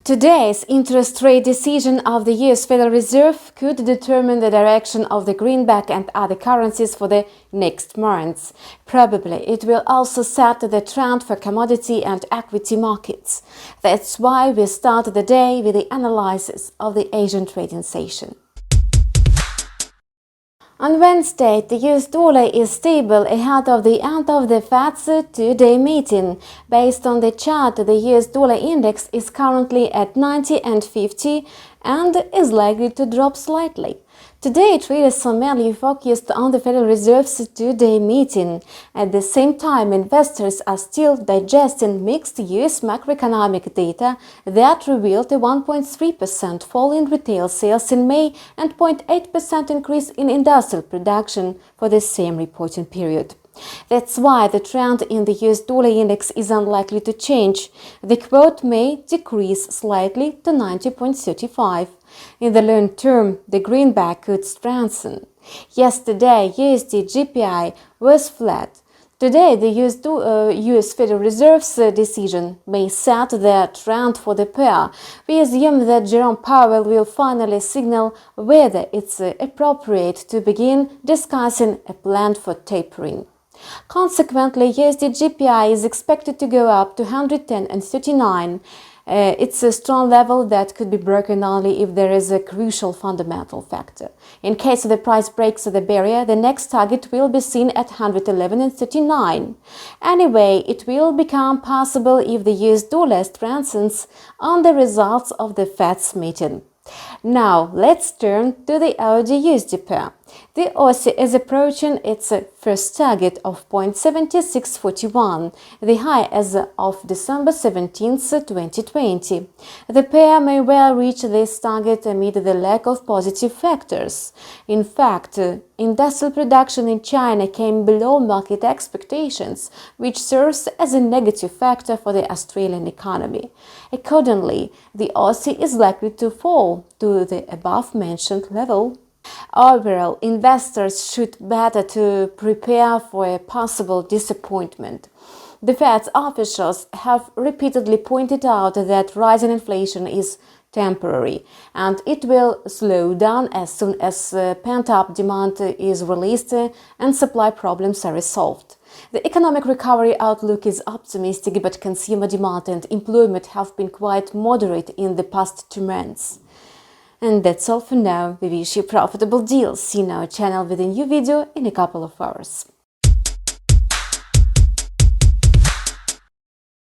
Today's interest rate decision of the US Federal Reserve could determine the direction of the greenback and other currencies for the next months. Probably it will also set the trend for commodity and equity markets. That's why we start the day with the analysis of the Asian trading session. On Wednesday, the US dollar is stable ahead of the end of the Fed's two-day meeting. Based on the chart, the US dollar index is currently at 90.50 and is likely to drop slightly. Today, traders are mainly focused on the Federal Reserve's two-day meeting. At the same time, investors are still digesting mixed US macroeconomic data that revealed a 1.3% fall in retail sales in May and 0.8% increase in industrial production for the same reporting period. That's why the trend in the US dollar index is unlikely to change. The quote may decrease slightly to 90.35. In the long term, the greenback could strengthen. Yesterday, USD JPY was flat. Today, the US Federal Reserve's decision may set the trend for the pair. We assume that Jerome Powell will finally signal whether it's appropriate to begin discussing a plan for tapering. Consequently, USD JPY is expected to go up to 110.39. It's a strong level that could be broken only if there is a crucial fundamental factor. In case the price breaks the barrier, the next target will be seen at 111.39. Anyway, it will become possible if the US dollar strengthens on the results of the Fed's meeting. Now, let's turn to the AUD-USD pair. The Aussie is approaching its first target of 0.7641, the high as of December 17, 2020. The pair may well reach this target amid the lack of positive factors. In fact, industrial production in China came below market expectations, which serves as a negative factor for the Australian economy. Accordingly, the Aussie is likely to fall to the above-mentioned level. Overall, investors should better to prepare for a possible disappointment. The Fed's officials have repeatedly pointed out that rising inflation is temporary, and it will slow down as soon as pent-up demand is released and supply problems are resolved. The economic recovery outlook is optimistic, but consumer demand and employment have been quite moderate in the past 2 months. And that's all for now. We wish you profitable deals. See our channel with a new video in a couple of hours.